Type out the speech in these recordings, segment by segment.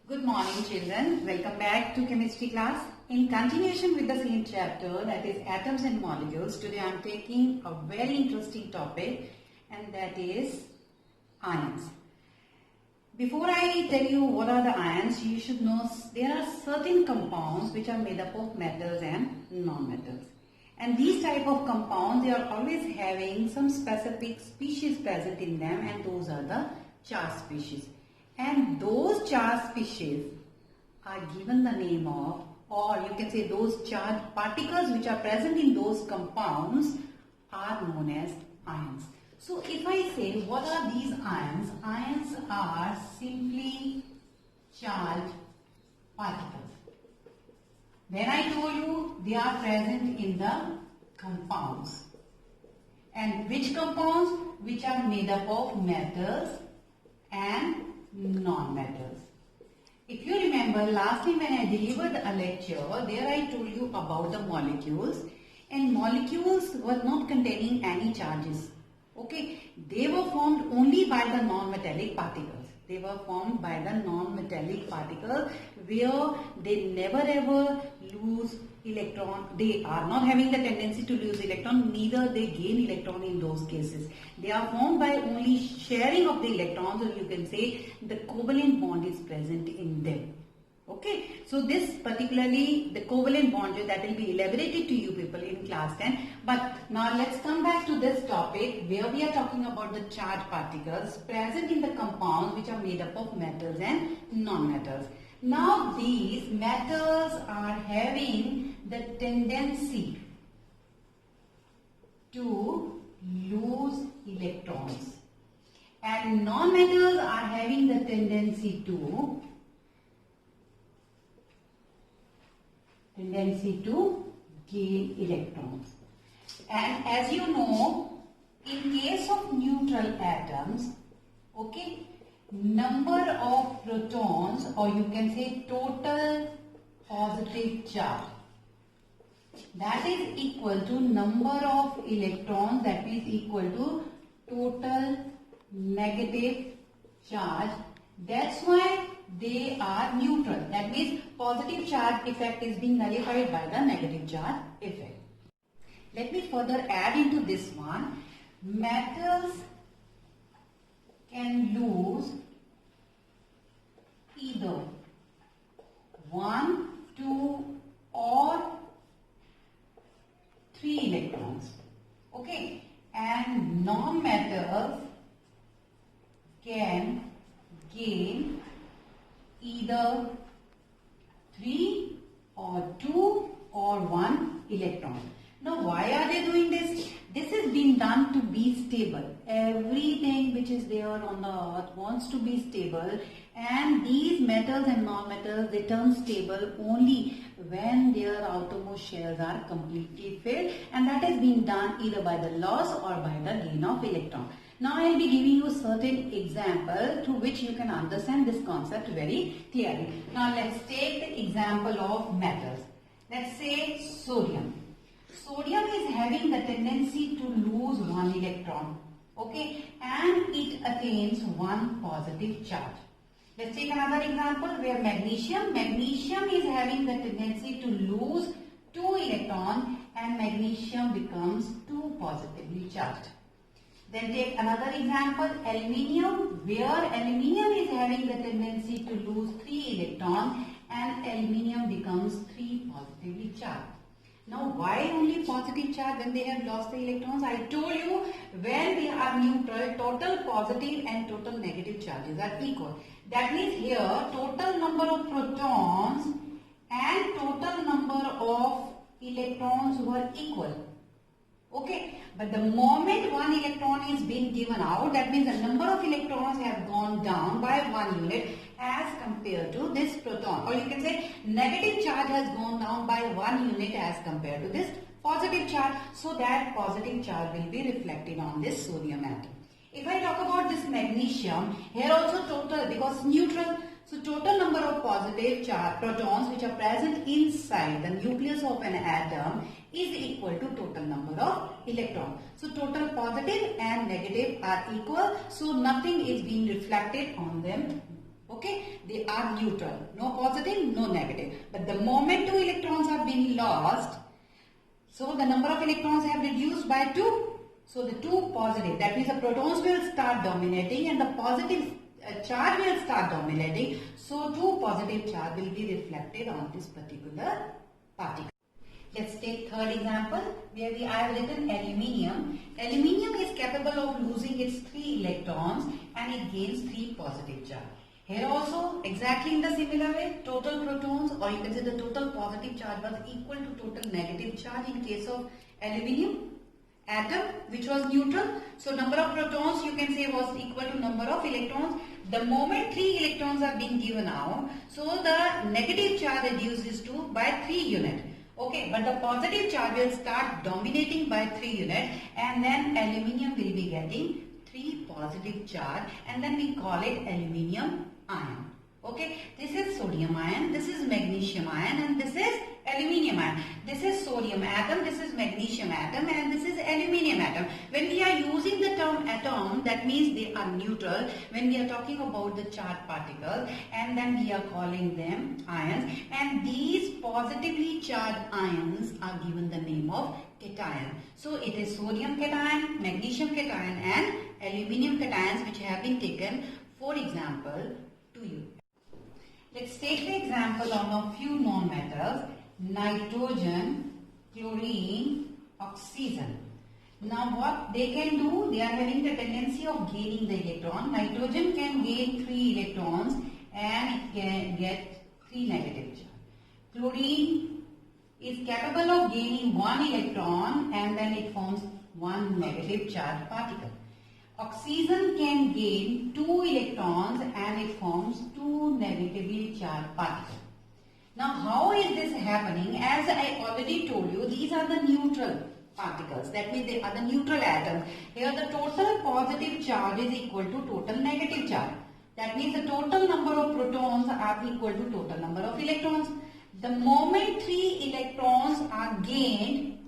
Good morning children, welcome back to chemistry class. In continuation with the same chapter, that is atoms and molecules, today I am taking a very interesting topic, and that is ions. Before I tell you what are the ions, you should know there are certain compounds which are made up of metals and non-metals. And these type of compounds, they are always having some specific species present in them, and those are the charged species. And those charged species are given the name of, or you can say those charged particles which are present in those compounds are known as ions. So if I say what are these ions? Ions are simply charged particles. Then I told you they are present in the compounds. And which compounds? Which are made up of metals and non-metals. If you remember, last time when I delivered a lecture, there I told you about the molecules, and molecules were not containing any charges. Okay, they were formed only by the non-metallic particles. They were formed by the non-metallic particles where they never ever lose electron. They are not having the tendency to lose electron, neither they gain electron in those cases. They are formed by only sharing of the electrons, or you can say the covalent bond is present in them. Okay, so this particularly the covalent bond that will be elaborated to you people in class 10. But now let's come back to this topic where we are talking about the charged particles present in the compounds which are made up of metals and non-metals. Now these metals are having the tendency to lose electrons, and non-metals are having the tendency to gain electrons. And as you know, in case of neutral atoms, okay, number of protons, or you can say total positive charge, that is equal to number of electrons, that is equal to total negative charge. That's why they are neutral. That means positive charge effect is being nullified by the negative charge effect. Let me further add into this one. Metals can lose either 1, 2 or 3 electrons. Okay, and non-metals can gain either 3 or 2 or 1 electron. Now why are they doing this? This is being done to be stable. Everything which is there on the earth wants to be stable, and these metals and non-metals, they turn stable only when their outermost shells are completely filled, and that is being done either by the loss or by the gain of electron. Now I will be giving you certain example through which you can understand this concept very clearly. Now let's take the example of metals. Let's say sodium. Sodium is having the tendency to lose 1 electron, okay, and it attains 1 positive charge. Let's take another example where magnesium. Magnesium is having the tendency to lose 2 electrons, and magnesium becomes 2 positively charged. Then take another example, aluminium, where aluminium is having the tendency to lose 3 electrons, and aluminium becomes 3 positively charged. Now why only positive charge when they have lost the electrons? I told you when they are neutral, total positive and total negative charges are equal. That means here total number of protons and total number of electrons were equal. Okay, but the moment 1 electron is being given out, that means the number of electrons have gone down by 1 unit as compared to this proton, or you can say negative charge has gone down by 1 unit as compared to this positive charge. So that positive charge will be reflected on this sodium atom. If I talk about this magnesium, here also total, because neutral, so total number of positive charge protons which are present inside the nucleus of an atom is equal to total number of electrons. So total positive and negative are equal, so nothing is being reflected on them Okay, they are neutral, no positive, no negative. But the moment 2 electrons have been lost, so the number of electrons have reduced by 2. So the 2 positive, that means the protons will start dominating and the positive charge will start dominating. So 2 positive charge will be reflected on this particular particle. Let's take third example where I have written aluminium. Aluminium is capable of losing its 3 electrons and it gains 3 positive charge. Here also exactly in the similar way, total protons, or you can say the total positive charge was equal to total negative charge in case of aluminium atom, which was neutral. So number of protons you can say was equal to number of electrons. The moment 3 electrons are being given out, so the negative charge reduces to by 3 unit. Okay, but the positive charge will start dominating by 3 unit, and then aluminium will be getting 3 positive charge, and then we call it aluminium ion. Okay, this is sodium ion, this is magnesium ion, and this is aluminium ion. This is sodium atom, this is magnesium atom, and this is aluminium atom. When we are using the term atom, that means they are neutral when we are talking about the charged particles, and then we are calling them ions, and these positively charged ions are given the name of cation. So it is sodium cation, magnesium cation, and aluminium cations which have been taken for example to you. Let's take the example of a few non-metals: nitrogen, chlorine, oxygen. Now what they can do, they are having the tendency of gaining the electron. Nitrogen can gain 3 electrons and it can get 3 negative charge. Chlorine is capable of gaining 1 electron and then it forms 1 negative charge particle. Oxygen can gain 2 electrons and it forms 2 negatively charged particles. Now how is this happening? As I already told you, these are the neutral particles. That means they are the neutral atoms. Here the total positive charge is equal to total negative charge. That means the total number of protons are equal to total number of electrons. The moment 3 electrons are gained,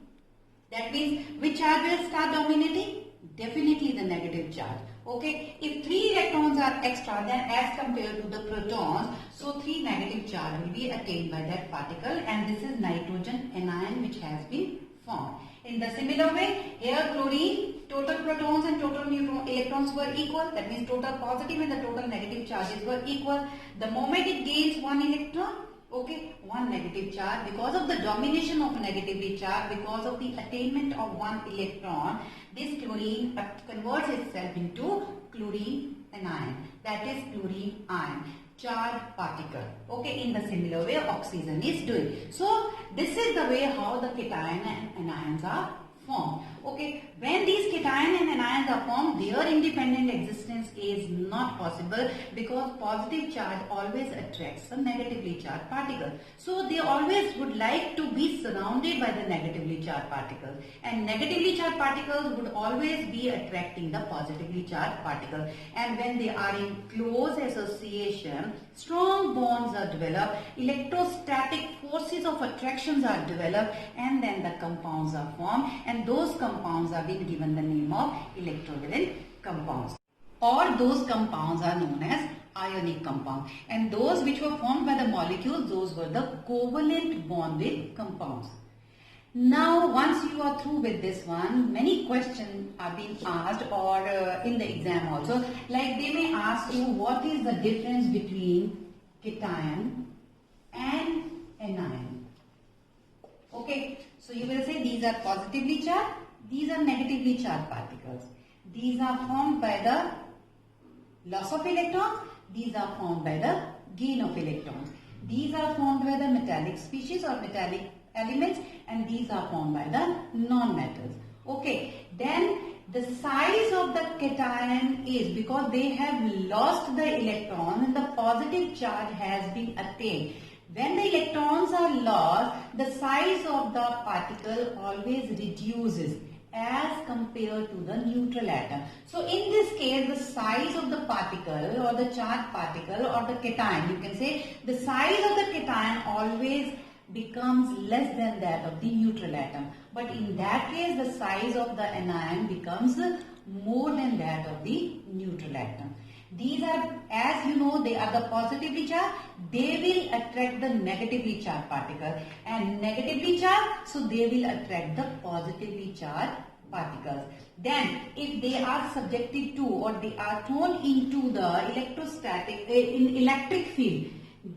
that means which charge will start dominating? Definitely the negative charge. Okay, if 3 electrons are extra then as compared to the protons, so 3 negative charge will be attained by that particle, and this is nitrogen anion which has been formed. In the similar way, here chlorine, total protons and total electrons were equal. That means total positive and the total negative charges were equal. The moment it gains 1 electron, okay, 1 negative charge, because of the domination of negatively charged, because of the attainment of 1 electron, this chlorine converts itself into chlorine anion. That is chlorine ion, charged particle. Okay, in the similar way oxygen is doing. So this is the way how the cation and anions are formed. Okay, when these cation and anions are formed, their independent existence is not possible because positive charge always attracts a negatively charged particle. So they always would like to be surrounded by the negatively charged particles, and negatively charged particles would always be attracting the positively charged particle. And when they are in close association, strong bonds are developed, electrostatic forces of attractions are developed, and then the compounds are formed, and those compounds are being given the name of electrovalent compounds, or those compounds are known as ionic compounds, and those which were formed by the molecules, those were the covalent bonded compounds. Now once you are through with this one, many questions are being asked, or in the exam also, like they may ask you what is the difference between cation and anion. Okay, so you will say these are positively charged, these are negatively charged particles. These are formed by the loss of electrons, these are formed by the gain of electrons. These are formed by the metallic species or metallic elements, and these are formed by the non-metals. Okay, then the size of the cation is, because they have lost the electron and the positive charge has been attained. When the electrons are lost, the size of the particle always reduces as compared to the neutral atom. So in this case, the size of the particle or the charged particle or the cation, you can say the size of the cation always becomes less than that of the neutral atom. But in that case, the size of the anion becomes more than that of the neutral atom. These are, as you know, they are the positively charged. They will attract the negatively charged particle, and negatively charged, so they will attract the positively charged particles. Then, if they are subjected to or they are thrown into the electrostatic in electric field,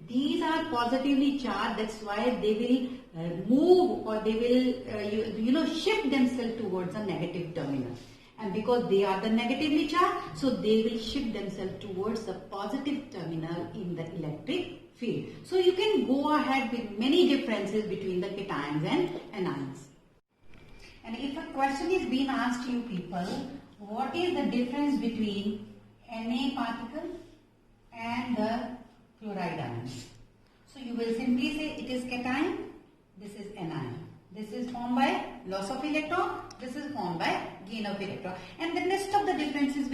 these are positively charged. That's why they will move, or they will shift themselves towards a negative terminal. And because they are the negatively charged, so they will shift themselves towards the positive terminal in the electric field. So you can go ahead with many differences between the cations and anions. And if a question is being asked to you people, what is the difference between Na particle and the chloride ions? So you will simply say it is cation, this is anion. This is formed by loss of electron, this is formed by gain of electron. And the rest of the differences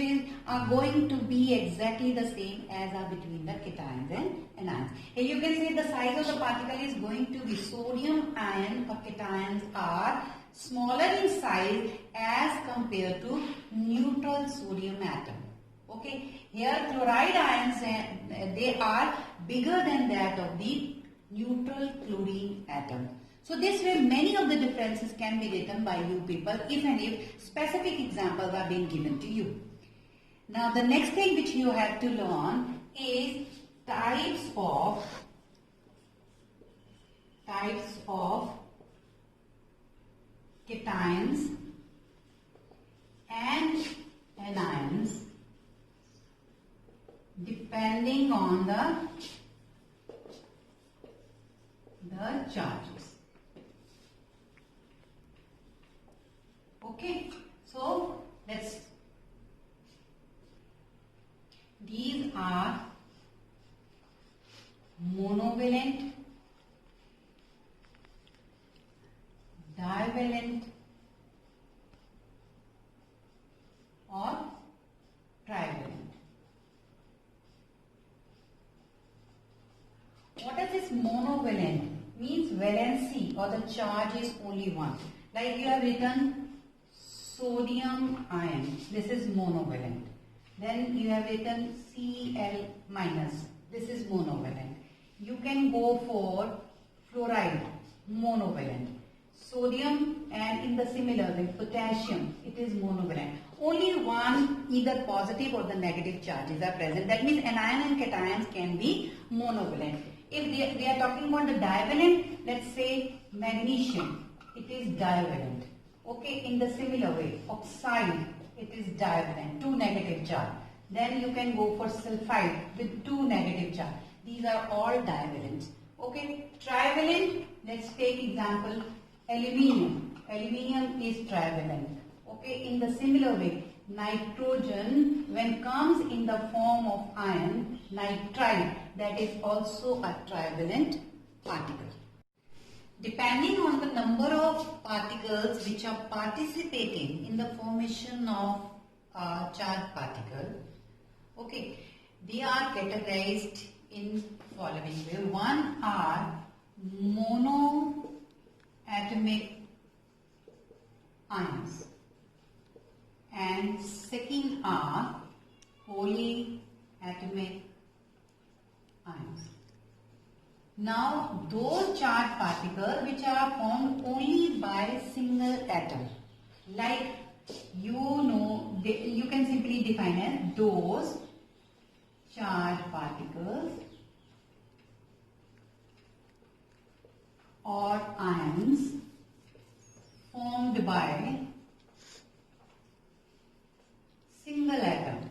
are going to be exactly the same as are between the cations and anions. Here you can say the size of the particle is going to be sodium ion or cations are smaller in size as compared to neutral sodium atom. Okay, here chloride ions, they are bigger than that of the neutral chlorine atom. So this way many of the differences can be written by you people if and if specific examples are being given to you. Now the next thing which you have to learn is types of cations and anions depending on the charges. Okay, so these are monovalent, divalent or trivalent. What is this monovalent? Means valency or the charge is only one. Like you have written sodium ion, this is monovalent. Then you have written Cl minus, this is monovalent. You can go for fluoride, monovalent. Sodium and in the similar way, potassium, it is monovalent. Only one, either positive or the negative charges are present. That means anion and cations can be monovalent. If they are talking about the divalent, let's say magnesium, it is divalent. Okay, in the similar way, oxide, it is divalent, 2 negative charge. Then you can go for sulfide with 2 negative charge. These are all divalent. Okay, trivalent, let's take example, aluminium. Aluminium is trivalent. Okay, in the similar way, nitrogen, when comes in the form of ion, nitride, that is also a trivalent particle. Depending on the number of particles which are participating in the formation of a charged particle, okay, they are categorized in following way. One are monoatomic ions and second are polyatomic ions. Now those charged particles which are formed only by single atom, like you know, you can simply define as those charged particles or ions formed by single atom.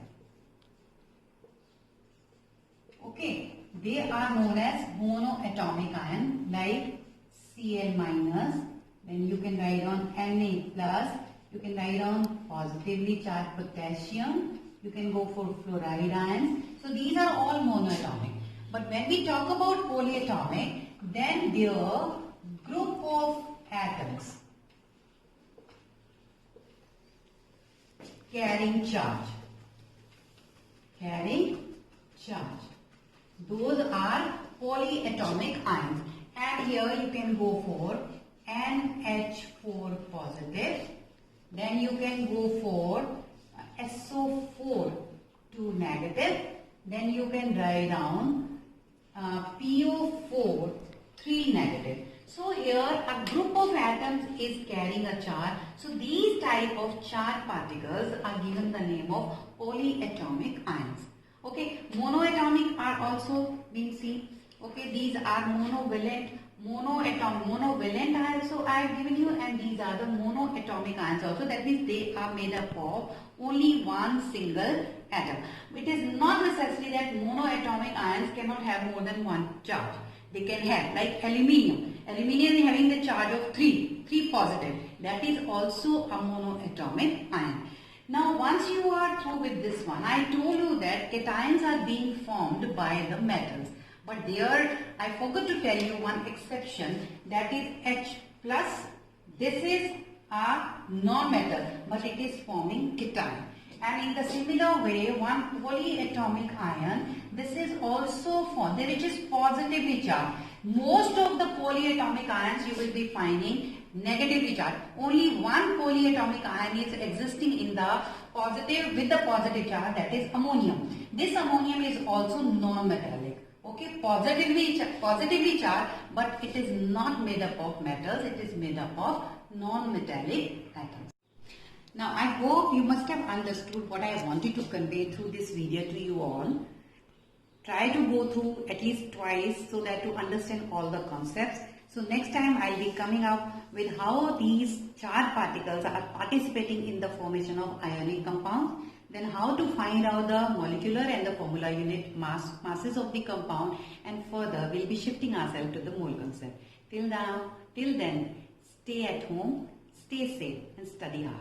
Okay, they are known as monoatomic ion, like Cl minus, then you can write on Na plus, you can write on positively charged potassium, you can go for fluoride ions. So these are all monoatomic. But when we talk about polyatomic, then their group of atoms carrying charge. Those are polyatomic ions. And here you can go for NH4 positive. Then you can go for SO4 2 2 negative. Then you can write down PO4 3 negative. So here a group of atoms is carrying a charge. So these type of charged particles are given the name of polyatomic ions. Okay, monoatomic are also being seen. Okay, these are monovalent also I have given you, and these are the monoatomic ions also. That means they are made up of only one single atom. It is not necessary that monoatomic ions cannot have more than one charge. They can have, like aluminium. Aluminium is having the charge of 3 positive. That is also a monoatomic ion. Now once you are through with this one, I told you that cations are being formed by the metals. But there I forgot to tell you one exception, that is H plus. This is a non-metal, but it is forming cation. And in the similar way, one polyatomic ion, this is also formed, which is positively charged. Most of the polyatomic ions you will be finding negatively charged. Only one polyatomic ion is existing in the positive, with the positive charge, that is ammonium. This ammonium is also non-metallic. Okay, positively charged, but it is not made up of metals, it is made up of non-metallic atoms. Now I hope you must have understood what I wanted to convey through this video to you all. Try to go through at least twice so that you understand all the concepts. So next time I'll be coming up with how these charged particles are participating in the formation of ionic compounds. Then how to find out the molecular and the formula unit masses of the compound, and further we'll be shifting ourselves to the mole concept. Till then, stay at home, stay safe and study hard.